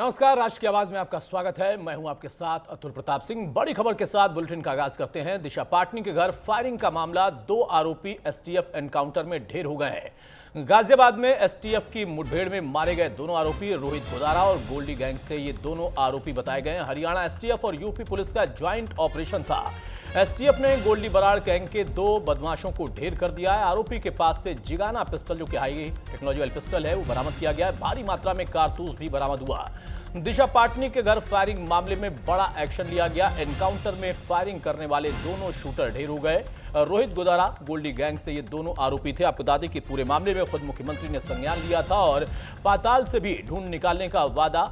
नमस्कार, राष्ट्र की आवाज में आपका स्वागत है। मैं हूं आपके साथ अतुल प्रताप सिंह। बड़ी खबर के साथ बुलेटिन का आगाज करते हैं। दिशा पाटनी के घर फायरिंग का मामला, 2 आरोपी एसटीएफ एनकाउंटर में ढेर हो गए हैं। गाजियाबाद में एसटीएफ की मुठभेड़ में मारे गए दोनों आरोपी रोहित गोदारा और गोल्डी गैंग से ये दोनों आरोपी बताए गए हैं। हरियाणा एसटीएफ और यूपी पुलिस का ज्वाइंट ऑपरेशन था। एसटीएफ ने गोल्डी बराड़ गैंग के 2 बदमाशों को ढेर कर दिया है। आरोपी के पास से जिगाना पिस्टल, जो कि हाई टेक्नोलॉजी पिस्टल है, वो बरामद किया गया है। भारी मात्रा में कारतूस भी बरामद हुआ। दिशा पाटनी के घर फायरिंग मामले में बड़ा एक्शन लिया गया। एनकाउंटर में फायरिंग करने वाले दोनों शूटर ढेर हो गए। रोहित गोदारा गोल्डी गैंग से ये दोनों आरोपी थे। आपको बता दें कि पूरे मामले में खुद मुख्यमंत्री ने संज्ञान लिया था और पाताल से भी ढूंढ निकालने का वादा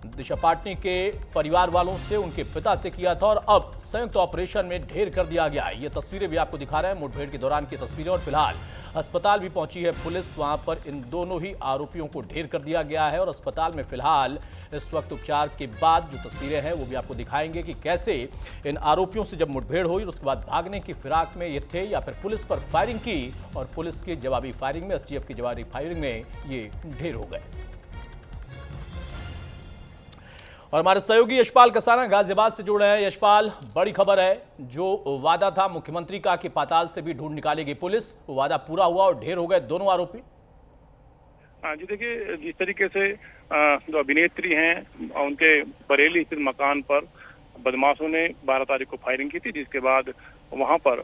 दिशा पाटनी के परिवार वालों से, उनके पिता से किया था और अब संयुक्त ऑपरेशन में ढेर कर दिया गया है। ये तस्वीरें भी आपको दिखा रहे हैं, मुठभेड़ के दौरान की तस्वीरें। और फिलहाल अस्पताल भी पहुंची है पुलिस, वहां पर इन दोनों ही आरोपियों को ढेर कर दिया गया है और अस्पताल में फिलहाल इस वक्त उपचार के बाद जो तस्वीरें हैं वो भी आपको दिखाएंगे कि कैसे इन आरोपियों से जब मुठभेड़ हुई और उसके बाद भागने की फिराक में ये थे या फिर पुलिस पर फायरिंग की और पुलिस की जवाबी फायरिंग में, एसटीएफ की जवाबी फायरिंग में ये ढेर हो गए। और हमारे सहयोगी यशपाल कसाना गाजियाबाद से जुड़ रहे हैं। यशपाल, बड़ी खबर है, जो वादा था मुख्यमंत्री का कि पाताल से भी ढूंढ निकालेगी पुलिस, वो वादा पूरा हुआ और ढेर हो गए दोनों आरोपी। जी देखिए, जिस तरीके से जो अभिनेत्री हैं उनके बरेली स्थित मकान पर बदमाशों ने 12 तारीख को फायरिंग की थी, जिसके बाद वहां पर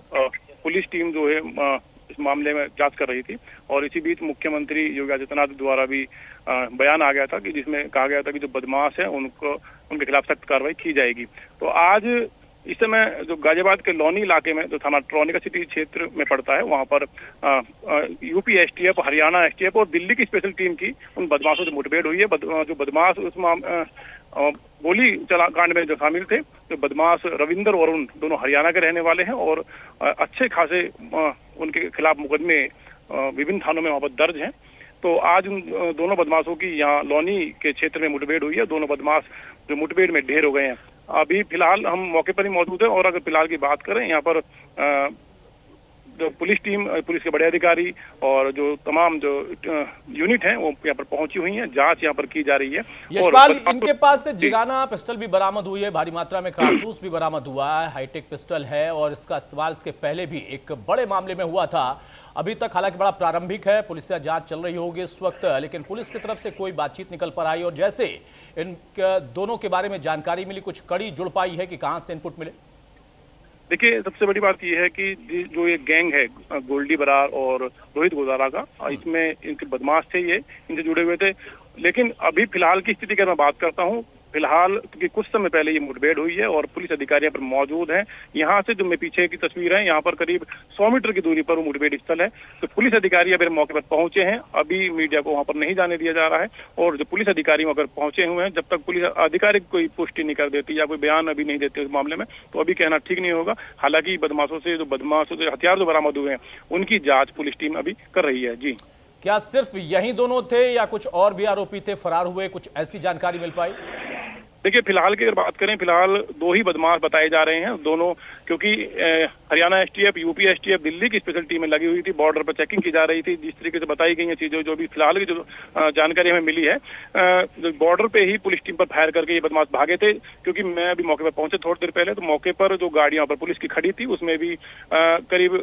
पुलिस टीम जो है इस मामले में जांच कर रही थी। और इसी बीच मुख्यमंत्री योगी आदित्यनाथ द्वारा भी बयान आ गया था कि जिसमें कहा गया था कि जो बदमाश है उनके खिलाफ सख्त कार्रवाई की जाएगी। तो आज इस समय जो गाजियाबाद के लौनी इलाके में, जो थाना ट्रॉनिका सिटी क्षेत्र में पड़ता है, वहां पर यूपी एसटीएफ, हरियाणा एसटीएफ और दिल्ली की स्पेशल टीम की उन बदमाशों से मुठभेड़ हुई है। जो बदमाश उस गोली चला कांड में जो शामिल थे, जो बदमाश रविंदर और अरुण दोनों हरियाणा के रहने वाले हैं और अच्छे खासे उनके खिलाफ मुकदमे विभिन्न थानों में वहां पर दर्ज हैं। तो आज उन दोनों बदमाशों की यहाँ लौनी के क्षेत्र में मुठभेड़ हुई है। दोनों बदमाश जो मुठभेड़ में ढेर हो गए हैं। अभी फिलहाल हम मौके पर ही मौजूद हैं और अगर फिलहाल की बात करें, यहाँ पर जो पुलिस टीम, पुलिस के बड़े अधिकारी और जो तमाम जो यूनिट हैं वो यहाँ पर पहुंची हुई हैं। जांच यहाँ पर की जा रही है। यशपाल, इनके पास से जिगाना पिस्टल भी बरामद हुई है, भारी मात्रा में कारतूस भी बरामद हुआ है, हाईटेक पिस्टल है और इसका इस्तेमाल इसके पहले भी एक बड़े मामले में हुआ था। अभी तक हालांकि बड़ा प्रारंभिक है, पुलिस से जांच चल रही होगी इस वक्त, लेकिन पुलिस की तरफ से कोई बातचीत निकल पर आई और जैसे इन दोनों के बारे में जानकारी मिली, कुछ कड़ी जुड़ पाई है कि कहां से इनपुट मिले? देखिए, सबसे बड़ी बात यह है कि जो ये गैंग है गोल्डी बराड़ और रोहित गोदारा का, इसमें इनके बदमाश थे, ये इनसे जुड़े हुए थे। लेकिन अभी फिलहाल की स्थिति की मैं बात करता हूँ, फिलहाल क्योंकि कुछ समय पहले ये मुठभेड़ हुई है और पुलिस अधिकारी यहाँ पर मौजूद हैं। यहाँ से जो मैं पीछे की तस्वीर है, यहाँ पर करीब 100 मीटर की दूरी पर वो मुठभेड़ स्थल है। तो पुलिस अधिकारी अभी मौके पर पहुंचे हैं। अभी मीडिया को वहाँ पर नहीं जाने दिया जा रहा है और जो पुलिस अधिकारी वहाँ पर पहुंचे हुए हैं, जब तक पुलिस आधिकारिक कोई पुष्टि नहीं कर देती या कोई बयान अभी नहीं देते इस मामले में, तो अभी कहना ठीक नहीं होगा। हालांकि बदमाशों से हथियार जो बरामद हुए हैं उनकी जाँच पुलिस टीम अभी कर रही है। जी, क्या सिर्फ यही दोनों थे या कुछ और भी आरोपी थे फरार हुए, कुछ ऐसी जानकारी मिल पाई? देखिए, फिलहाल की अगर बात करें, फिलहाल 2 ही बदमाश बताए जा रहे हैं दोनों, क्योंकि Haryana STF, UP STF, Delhi की स्पेशल टीमें लगी हुई थी, बॉर्डर पर चेकिंग की जा रही थी। जिस तरीके से बताई गई हैं चीजें, जो भी फिलहाल की जो जानकारी हमें मिली है, बॉर्डर पे ही पुलिस टीम पर फायर करके ये बदमाश भागे थे। क्योंकि मैं अभी मौके पर पहुंचे थोड़ी देर पहले, तो मौके पर जो गाड़ियां पर पुलिस की खड़ी थी उसमें भी करीब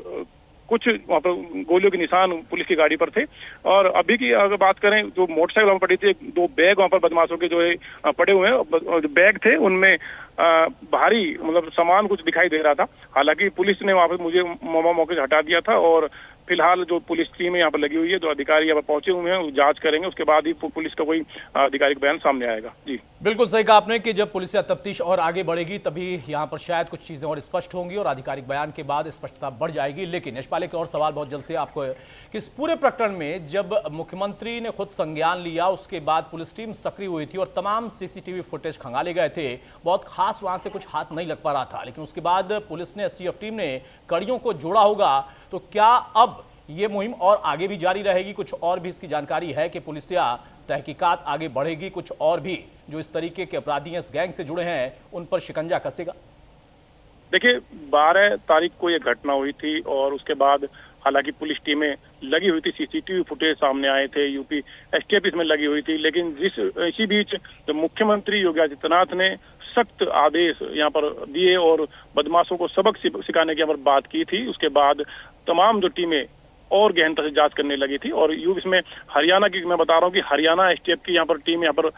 कुछ वहाँ पर गोलियों के निशान पुलिस की गाड़ी पर थे। और अभी की अगर बात करें, जो मोटरसाइकिल वहाँ पड़ी थी, 2 बैग वहाँ पर बदमाशों के जो है पड़े हुए हैं, जो बैग थे उनमें भारी मतलब सामान कुछ दिखाई दे रहा था। हालांकि पुलिस ने वहाँ पर मुझे मौके से हटा दिया था और फिलहाल जो पुलिस टीम यहाँ पर लगी हुई है, जो अधिकारी यहाँ पर पहुंचे हुए हैं, वो जांच करेंगे, उसके बाद ही पुलिस का कोई आधिकारिक बयान सामने आएगा। जी, बिल्कुल सही कहा आपने कि जब पुलिस या तफ्तीश और आगे बढ़ेगी तभी यहाँ पर शायद कुछ चीजें और स्पष्ट होंगी और आधिकारिक बयान के बाद स्पष्टता बढ़ जाएगी। लेकिन यशपाल, एक और सवाल बहुत जल्द से आपको है कि इस पूरे प्रकरण में जब मुख्यमंत्री ने खुद संज्ञान लिया, उसके बाद पुलिस टीम सक्रिय हुई थी और तमाम सीसीटीवी फुटेज खंगाले गए थे, बहुत खास वहां से कुछ हाथ नहीं लग पा रहा था, लेकिन उसके बाद पुलिस ने, एसटीएफ टीम ने कड़ियों को जोड़ा होगा। तो क्या अब ये मुहिम और आगे भी जारी रहेगी? कुछ और भी इसकी जानकारी है कि पुलिस या तहकीकात आगे बढ़ेगी, कुछ और भी जो इस तरीके के अपराधी इस गैंग से जुड़े हैं उन पर शिकंजा कसेगा? देखिए, 12 तारीख को ये घटना हुई थी और उसके बाद हालांकि पुलिस टीमें लगी हुई थी, सीसीटीवी फुटेज सामने आए थे, यूपी एसटीएफ इसमें लगी हुई थी। लेकिन इसी बीच जब मुख्यमंत्री योगी आदित्यनाथ ने सख्त आदेश यहाँ पर दिए और बदमाशों को सबक सिखाने की यहाँ पर बात की थी, उसके बाद तमाम जो टीमें और गहनता से जांच करने लगी थी। और इसमें हरियाणा की, मैं बता रहा हूँ कि हरियाणा एसटीएफ की यहाँ पर टीम यहाँ पर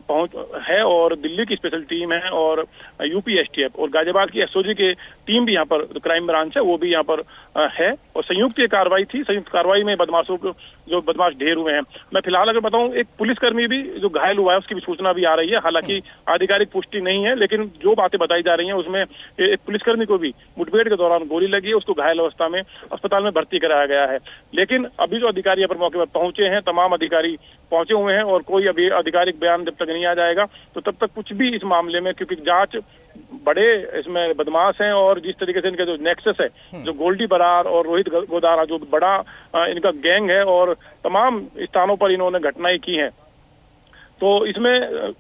पहुंच है, और दिल्ली की स्पेशल टीम है, और यूपी एसटीएफ और गाजियाबाद की एसओजी की टीम भी यहाँ पर, क्राइम ब्रांच है वो भी यहाँ पर है, और संयुक्त ये कार्रवाई थी। संयुक्त कार्रवाई में बदमाशों को, जो बदमाश ढेर हुए हैं, मैं फिलहाल अगर बताऊं एक पुलिसकर्मी भी जो घायल हुआ है उसकी भी सूचना भी आ रही है। हालांकि आधिकारिक पुष्टि नहीं है, लेकिन जो बातें बताई जा रही हैं उसमें एक पुलिसकर्मी को भी मुठभेड़ के दौरान गोली लगी है, उसको घायल अवस्था में अस्पताल में भर्ती कराया गया है। लेकिन अभी जो अधिकारी पर मौके पर पहुंचे हैं, तमाम अधिकारी पहुंचे हुए हैं, और कोई अभी आधिकारिक बयान जब तक नहीं आ जाएगा तो तब तक कुछ भी इस मामले में, क्योंकि जांच बड़े इसमें बदमाश हैं, और जिस तरीके से इनका जो नेक्सस है, जो गोल्डी बरार और रोहित गोदारा, जो बड़ा इनका गैंग है, और तमाम स्थानों पर इन्होंने घटनाएं की हैं, तो इसमें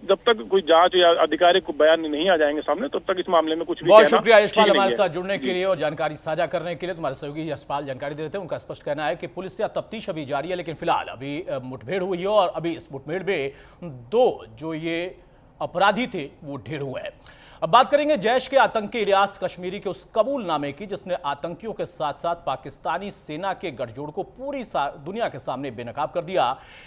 जब तक कोई जांच या आधिकारिक बयान नहीं आ जाएंगे सामने, तब तक इस मामले में कुछ भी बहुत शुक्रिया यशपाल हमारे साथ जुड़ने के लिए और जानकारी साझा करने के लिए। तुम्हारे सहयोगी यशपाल जानकारी दे रहे थे, उनका स्पष्ट कहना है कि पुलिस से तफ्तीश अभी जारी है, लेकिन फिलहाल अभी मुठभेड़ हुई है, और अभी इस मुठभेड़ में 2 जो ये अपराधी थे वो ढेर हुए हैं। अब बात करेंगे जैश के आतंकी इलियास कश्मीरी के उस कबूलनामे की, जिसने आतंकियों के साथ साथ पाकिस्तानी सेना के गठजोड़ को पूरी दुनिया के सामने बेनकाब कर दिया।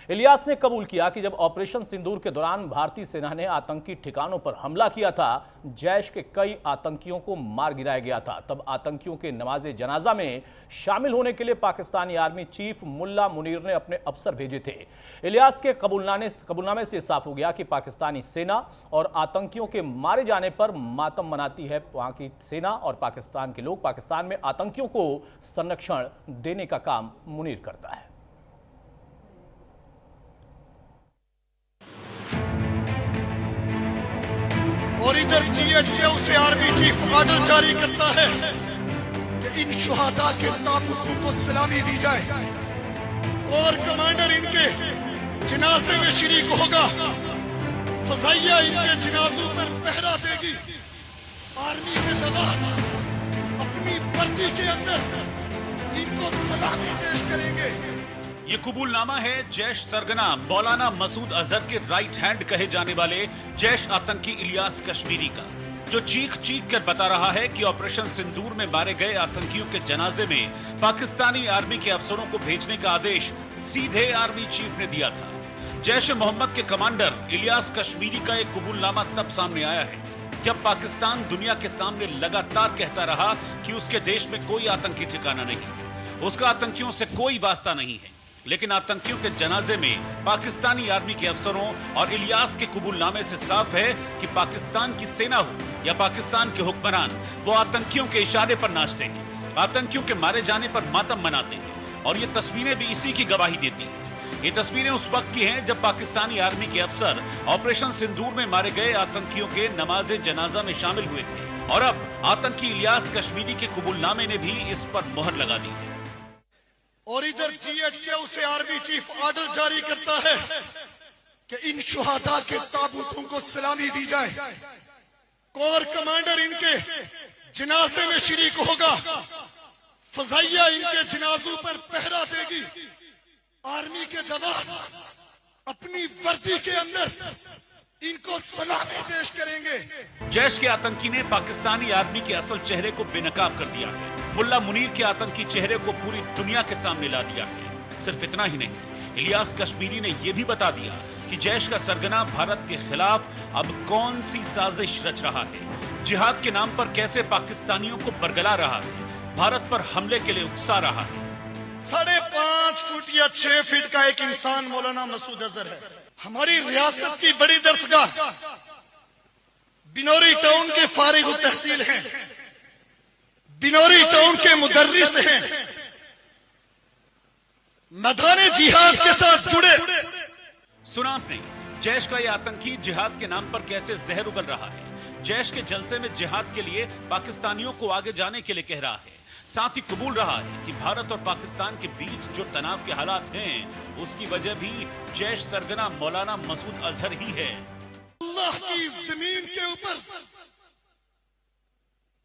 इलियास ने कबूल किया कि जब ऑपरेशन सिंदूर के दौरान भारतीय सेना ने आतंकी ठिकानों पर हमला किया था, जैश के कई आतंकियों को मार गिराया गया था, तब आतंकियों के नमाज जनाजा में शामिल होने के लिए पाकिस्तानी आर्मी चीफ मुल्ला मुनीर ने अपने अफसर भेजे थे। इलियास के कबूलनामे से साफ हो गया कि पाकिस्तानी सेना और आतंकियों के मारे जाने पर मातम मनाती है वहां की सेना, और पाकिस्तान के लोग पाकिस्तान में आतंकियों को संरक्षण देने का काम मुनीर करता है। और इधर जीएचक्यू से आर्मी चीफ ऑर्डर जारी करता है कि इन शुहादा के ताबूतों को सलामी दी जाए, और कमांडर इनके जनाजे में शरीक होगा, फजाइया इनके जनाजों पर पहरा देगी, आर्मी के जवान अपनी वर्दी के अंदर इनको सलामी पेश करेंगे। ये कबूलनामा है जैश सरगना मौलाना मसूद अजहर के राइट हैंड कहे जाने वाले जैश आतंकी इलियास कश्मीरी का, जो चीख चीख कर बता रहा है कि ऑपरेशन सिंदूर में मारे गए आतंकियों के जनाजे में पाकिस्तानी आर्मी के अफसरों को भेजने का आदेश सीधे आर्मी चीफ ने दिया था। जैश मोहम्मद के कमांडर इलियास कश्मीरी का एक कबूलनामा तब सामने आया है जब पाकिस्तान दुनिया के सामने लगातार कहता रहा कि उसके देश में कोई आतंकी ठिकाना नहीं, उसका आतंकियों से कोई वास्ता नहीं है। लेकिन आतंकियों के जनाजे में पाकिस्तानी आर्मी के अफसरों और इलियास के कबूलनामे से साफ है कि पाकिस्तान की सेना हो या पाकिस्तान के हुक्मरान, वो आतंकियों के इशारे पर नाचते हैं, आतंकियों के मारे जाने पर मातम मनाते हैं, और ये तस्वीरें भी इसी की गवाही देती हैं। ये तस्वीरें उस वक्त की हैं जब पाकिस्तानी आर्मी के अफसर ऑपरेशन सिंदूर में मारे गए आतंकियों के नमाज जनाजा में शामिल हुए थे, और अब आतंकी इलियास कश्मीरी के कबूलनामे ने भी इस पर मोहर लगा दी है। और इधर जीएचक्यू से आर्मी चीफ ऑर्डर जारी करता है कि इन शुहादा के ताबूतों को सलामी दी जाए, कोर कमांडर इनके जनाजे में शरीक होगा, फजाइया इनके जनाजों पर पहरा देगी, आर्मी के जवान अपनी वर्दी के अंदर इनको सलामी पेश करेंगे। जैश के आतंकी ने पाकिस्तानी आर्मी के असल चेहरे को बेनकाब कर दिया है, मुल्ला मुनीर के आतंकी चेहरे को पूरी दुनिया के सामने ला दिया है। सिर्फ इतना ही नहीं, इलियास कश्मीरी ने यह भी बता दिया कि जैश का सरगना भारत के खिलाफ अब कौन सी साजिश रच रहा है, जिहाद के नाम पर कैसे पाकिस्तानियों को बरगला रहा है, भारत पर हमले के लिए उकसा रहा है। 5.5 फुट या 6 फीट का एक इंसान मौलाना मसूद अजहर है। हमारी रियासत की बड़ी दरसगाह बिनौरी टाउन के फारिग तहसील हैं, बिनौरी टाउन के मुदर्रिस हैं, मैदान जिहाद के साथ जुड़े। सुना आपने जैश का ये आतंकी जिहाद के नाम पर कैसे जहर उगल रहा है, जैश के जलसे में जिहाद के लिए पाकिस्तानियों को आगे जाने के लिए कह रहा है, साथ ही कबूल रहा है कि भारत और पाकिस्तान के बीच जो तनाव के हालात हैं उसकी वजह भी जैश सरगना मौलाना मसूद अजहर ही है। अल्लाह की जमीन के ऊपर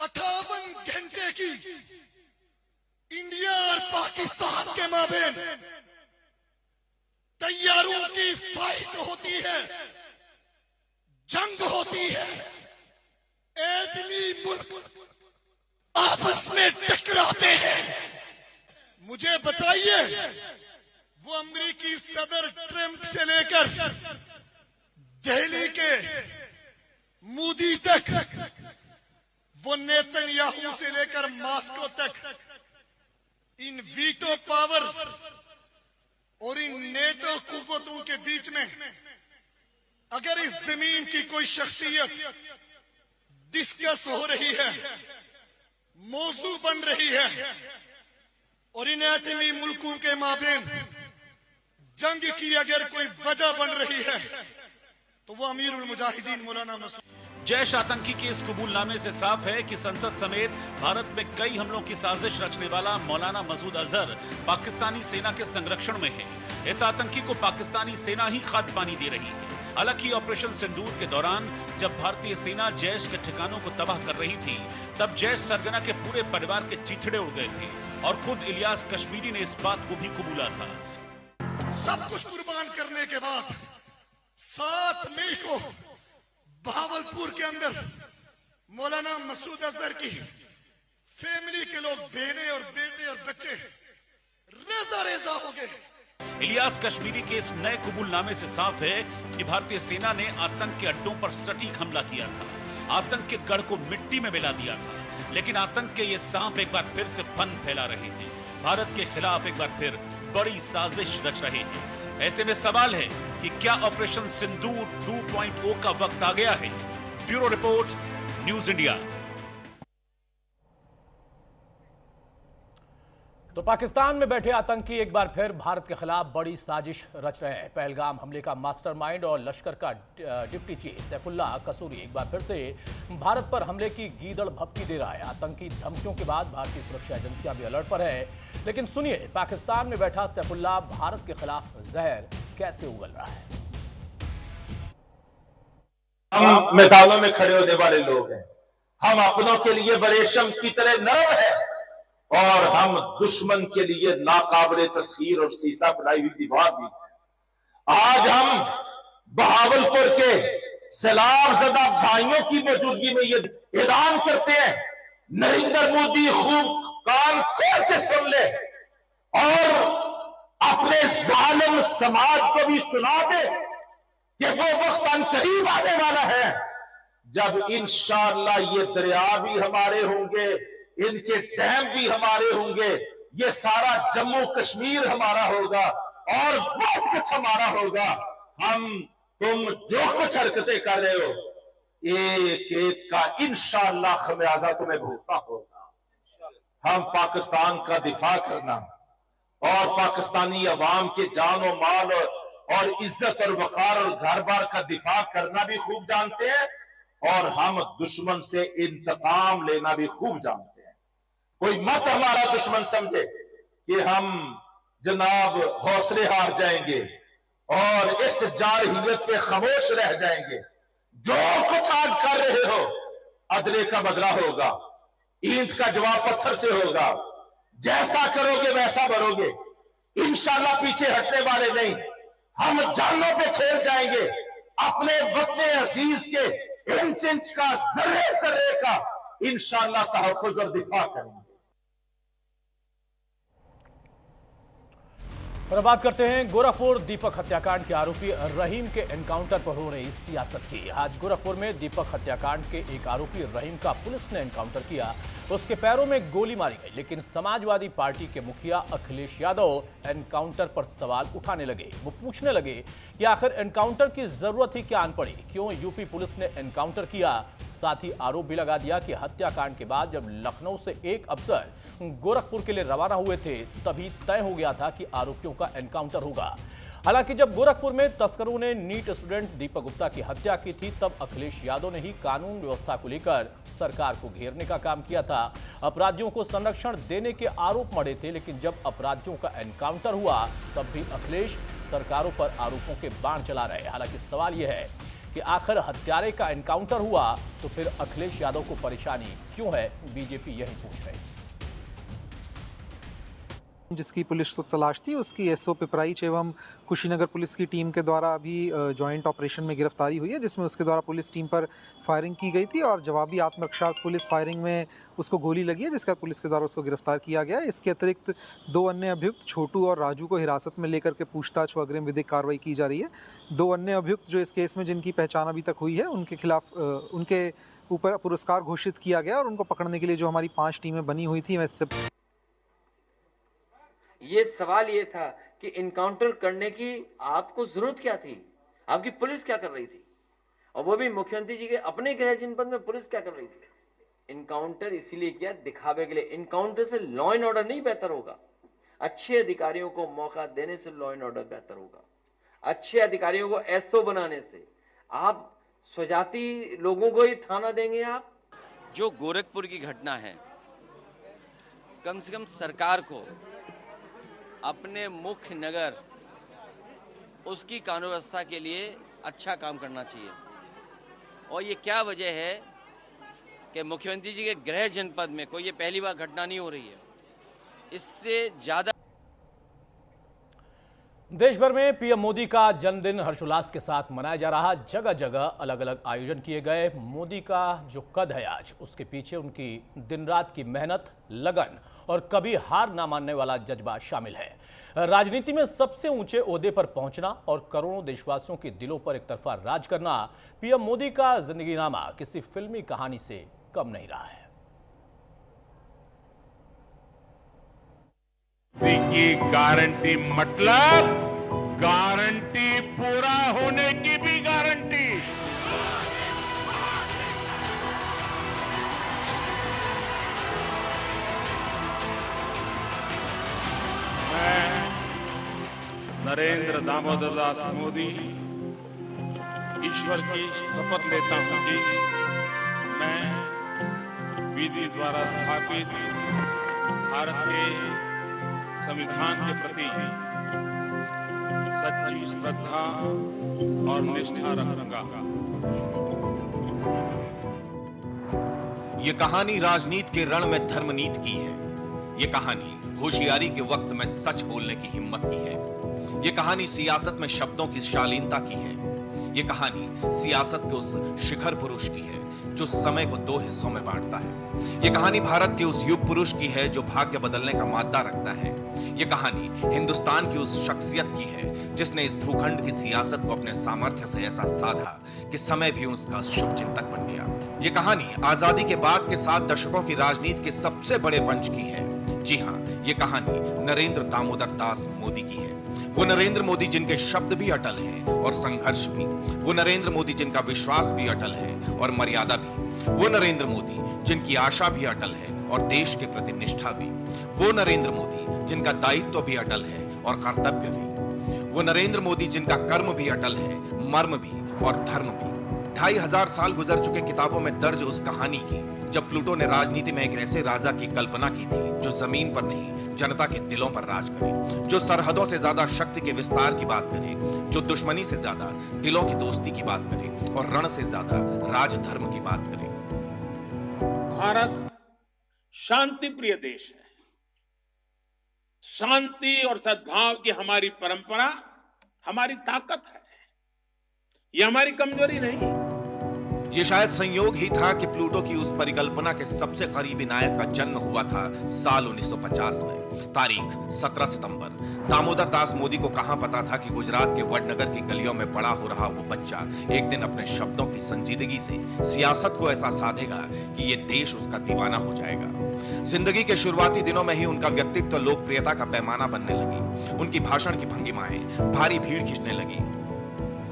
58 घंटे की इंडिया और पाकिस्तान के माबेन तैयारों की फाइट होती है, जंग होती है। एटमी मुल्क आपस में टकराते हैं। मुझे बताइए, वो अमेरिकी सदर ट्रंप से लेकर दिल्ली के मोदी तक, वो नेतन्याहू से लेकर मॉस्को तक, इन वीटो पावर और इन नेटो कुव्वतों के बीच में अगर इस जमीन की कोई शख्सियत डिस्कस हो रही है, मौजू बन रही है, और इन एटमी मुल्कों के माबेन जंग की अगर कोई वजह बन रही है, तो वो अमीरुल मुजाहिदीन मौलाना मसूद। जैश आतंकी के इस कबूलनामे से साफ है कि संसद समेत भारत में कई हमलों की साजिश रचने वाला मौलाना मसूद अजहर पाकिस्तानी सेना के संरक्षण में है। इस आतंकी को पाकिस्तानी सेना ही खाद पानी दे रही है। हालांकि ऑपरेशन सिंदूर के दौरान जब भारतीय सेना जैश के ठिकानों को तबाह कर रही थी, तब जैश सरगना के पूरे परिवार के चिथड़े उड़ गए थे और खुद इलियास कश्मीरी ने इस बात को भी कबूला था। सब कुछ कुर्बान करने के बाद 7 मई को बहावलपुर के अंदर मौलाना मसूद अजहर की फैमिली के लोग, बहने और बेटे और बच्चे रेजा रेजा हो गए। इलियास कश्मीरी के इस नए कबूलनामे से साफ है कि भारतीय सेना ने आतंक के अड्डों पर सटीक हमला किया था, आतंक के गढ़ को मिट्टी में मिला दिया था। लेकिन आतंक के ये सांप एक बार फिर से फन फैला रहे हैं, भारत के खिलाफ एक बार फिर बड़ी साजिश रच रहे हैं। ऐसे में सवाल है कि क्या ऑपरेशन सिंदूर 2.0 का वक्त आ गया है? Bureau report, news India. तो पाकिस्तान में बैठे आतंकी एक बार फिर भारत के खिलाफ बड़ी साजिश रच रहे हैं। पहलगाम हमले का मास्टरमाइंड और लश्कर का डिप्टी चीफ सैफुल्लाह कसूरी एक बार फिर से भारत पर हमले की गीदड़ भभकी दे रहा है। आतंकी धमकियों के बाद भारतीय सुरक्षा एजेंसियां भी अलर्ट पर है। लेकिन सुनिए, पाकिस्तान में बैठा सैफुल्लाह भारत के खिलाफ जहर कैसे उगल रहा है। हम मैदानों में खड़े होने वाले लोग हैं, हम अपनों के लिए बरेशम की तरह नरम है और हम दुश्मन के लिए नाकाबिले तस्खीर और सीसा बनाई हुई दीवार भी है। आज हम बहावलपुर के सैलाबज़दा भाइयों की मौजूदगी में ये ऐलान करते हैं, नरेंद्र मोदी खूब कान खोल के सुन ले और अपने जालिम समाज को भी सुना दे कि वो वक्त अनकरीब आने वाला है जब इंशाअल्लाह ये दरिया भी हमारे होंगे, इनके डैम भी हमारे होंगे, ये सारा जम्मू कश्मीर हमारा होगा और बहुत कुछ हमारा होगा। हम तुम जो कुछ हरकतें कर रहे हो, एक एक का इंशाअल्लाह खमियाजा तुम्हें भुगतना होगा। हम पाकिस्तान का दिफा करना और पाकिस्तानी अवाम के जान और माल और इज्जत और वकार और घर बार का दिफा करना भी खूब जानते हैं और हम दुश्मन से इंतकाम लेना भी खूब जानते हैं। कोई मत हमारा दुश्मन समझे कि हम जनाब हौसले हार जाएंगे और इस जारहियत पे खामोश रह जाएंगे। जो कुछ आज कर रहे हो, अदले का बदला होगा, ईंट का जवाब पत्थर से होगा। जैसा करोगे वैसा भरोगे, इंशाअल्लाह पीछे हटने वाले नहीं। हम जानों पे खेल जाएंगे, अपने वतन अजीज के इंच इंच का, जर्रे जर्रे का इंशाअल्लाह तहफ़्फ़ुज़ और दिफा करेंगे। और अब बात करते हैं गोरखपुर दीपक हत्याकांड के आरोपी रहीम के एनकाउंटर पर हो रही सियासत की। आज गोरखपुर में दीपक हत्याकांड के एक आरोपी रहीम का पुलिस ने एनकाउंटर किया, उसके पैरों में गोली मारी गई। लेकिन समाजवादी पार्टी के मुखिया अखिलेश यादव एनकाउंटर पर सवाल उठाने लगे। वो पूछने लगे कि आखिर एनकाउंटर की जरूरत ही क्या आन पड़ी, क्यों यूपी पुलिस ने एनकाउंटर किया। साथ ही आरोप भी लगा दिया कि हत्याकांड के बाद जब लखनऊ से एक अफसर गोरखपुर के लिए रवाना हुए थे, तभी तय हो गया था कि आरोपियों का एनकाउंटर होगा। हालांकि जब गोरखपुर में तस्करों ने नीट स्टूडेंट दीपक गुप्ता की हत्या की थी, तब अखिलेश यादव ने ही कानून व्यवस्था को लेकर सरकार को घेरने का काम किया था। अपराधियों को संरक्षण देने के आरोप मढ़े थे, लेकिन जब अपराधियों का एनकाउंटर हुआ तब भी अखिलेश सरकारों पर आरोपों के बाण चला रहे। हालांकि सवाल यह है कि आखिर हत्यारे का एनकाउंटर हुआ तो फिर अखिलेश यादव को परेशानी क्यों है, बीजेपी यही पूछ रही है। जिसकी पुलिस को तलाश थी, उसकी एसओ पिपराइच एवं कुशीनगर पुलिस की टीम के द्वारा अभी जॉइंट ऑपरेशन में गिरफ्तारी हुई है, जिसमें उसके द्वारा पुलिस टीम पर फायरिंग की गई थी और जवाबी आत्मरक्षार्थ पुलिस फायरिंग में उसको गोली लगी है, जिसका पुलिस के द्वारा उसको गिरफ्तार किया गया है। इसके अतिरिक्त 2 अन्य अभियुक्त छोटू और राजू को हिरासत में लेकर के पूछताछ व अग्रिम विधिक कार्रवाई की जा रही है। 2 अन्य अभियुक्त जो इस केस में जिनकी पहचान अभी तक हुई है, उनके खिलाफ उनके ऊपर पुरस्कार घोषित किया गया और उनको पकड़ने के लिए जो हमारी 5 टीमें बनी हुई थी, ये सवाल ये था कि इनकाउंटर करने की आपको जरूरत क्या थी, आपकी पुलिस क्या कर रही थी, और वो भी मुख्यमंत्री जी के अपने गृह जनपद में पुलिस क्या कर रही थी। इनकाउंटर इसीलिए किया, दिखावे के लिए। इनकाउंटर से लॉ एंड ऑर्डर नहीं बेहतर होगा, अच्छे अधिकारियों को मौका देने से लॉ एंड ऑर्डर बेहतर होगा। अच्छे अधिकारियों को एसओ बनाने से। आप स्वजाति लोगों को ही थाना देंगे आप। जो गोरखपुर की घटना है, कम से कम सरकार को अपने मुख्य नगर उसकी कानून व्यवस्था के लिए अच्छा काम करना चाहिए। और ये क्या वजह है कि मुख्यमंत्री जी के गृह जनपद में कोई ये पहली बार घटना नहीं हो रही है। इससे ज़्यादा देश भर में पीएम मोदी का जन्मदिन हर्षोल्लास के साथ मनाया जा रहा। जगह जगह अलग अलग आयोजन किए गए। मोदी का जो कद है आज, उसके पीछे उनकी दिन रात की मेहनत, लगन और कभी हार ना मानने वाला जज्बा शामिल है। राजनीति में सबसे ऊंचे ओहदे पर पहुंचना और करोड़ों देशवासियों के दिलों पर एक तरफा राज करना पीएम मोदी का जिंदगीनामा किसी फिल्मी कहानी से कम नहीं रहा है। की गारंटी मतलब गारंटी पूरा होने की भी गारंटी। मैं नरेंद्र दामोदर दास मोदी ईश्वर की शपथ लेता हूं कि मैं विधि द्वारा स्थापित भारत के संविधान के प्रति सच्ची श्रद्धा और निष्ठा रखूंगा। ये कहानी राजनीति के रण में धर्मनीति की है। ये कहानी होशियारी के वक्त में सच बोलने की हिम्मत की है। ये कहानी सियासत में शब्दों की शालीनता की है। ये कहानी सियासत के उस शिखर पुरुष की है जो समय को 2 हिस्सों में बांटता है। ये कहानी भारत के उस युग पुरुष की है जो भाग्य बदलने का मादा रखता है। ये कहानी हिंदुस्तान की उस शख्सियत की है जिसने इस भूखंड की सियासत को अपने सामर्थ्य से ऐसा साधा कि समय भी उसका शुभ चिंतक बन गया। ये कहानी आजादी के बाद के 7 दशकों की राजनीति के सबसे बड़े पंच की है। जी हाँ, ये कहानी नरेंद्र दामोदर दास मोदी की है। वो नरेंद्र मोदी जिनके शब्द भी अटल हैं और संघर्ष भी। वो नरेंद्र मोदी जिनका विश्वास भी अटल है और मर्यादा भी। वो नरेंद्र मोदी जिनकी आशा भी अटल है और देश के प्रति निष्ठा भी। वो नरेंद्र मोदी जिनका दायित्व भी अटल है और कर्तव्य भी। वो नरेंद्र मोदी जिनका कर्म भी अटल है, मर्म भी और धर्म भी। 2500 साल गुजर चुके किताबों में दर्ज उस कहानी की जब प्लूटो ने राजनीति में एक ऐसे राजा की कल्पना की थी जो जमीन पर नहीं, जनता के दिलों पर राज करे, जो सरहदों से ज्यादा शक्ति के विस्तार की बात करे, जो दुश्मनी से ज्यादा दिलों की दोस्ती की बात करे और रण से ज्यादा राजधर्म की बात करे। भारत शांति प्रिय देश है। शांति और सद्भाव की हमारी परंपरा हमारी ताकत है, ये हमारी कमजोरी नहीं। ये शायद संयोग ही था कि प्लूटो की उस परिकल्पना के सबसे करीबी नायक का जन्म हुआ था साल 1950 में। तारीख 17 सितंबर। दामोदर दास मोदी को कहां पता था कि गुजरात के वडनगर की गलियों में बड़ा हो रहा वो बच्चा एक दिन अपने शब्दों की संजीदगी से सियासत को ऐसा साधेगा कि ये देश उसका दीवाना हो जाएगा। जिंदगी के शुरुआती दिनों में ही उनका व्यक्तित्व लोकप्रियता का पैमाना बनने लगी। उनकी भाषण की भंगिमाएं भारी भीड़ खींचने लगी।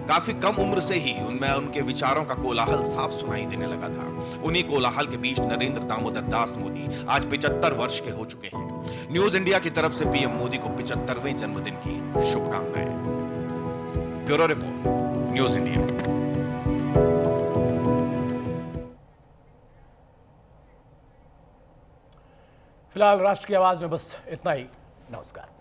काफी कम उम्र से ही उनमें उनके विचारों का कोलाहल साफ सुनाई देने लगा था। उन्हीं कोलाहल के बीच नरेंद्र दामोदर दास मोदी आज 75 वर्ष के हो चुके हैं। न्यूज इंडिया की तरफ से पीएम मोदी को 75वें जन्मदिन की शुभकामनाएं। Bureau report, news India. फिलहाल राष्ट्र की आवाज में बस इतना ही। नमस्कार।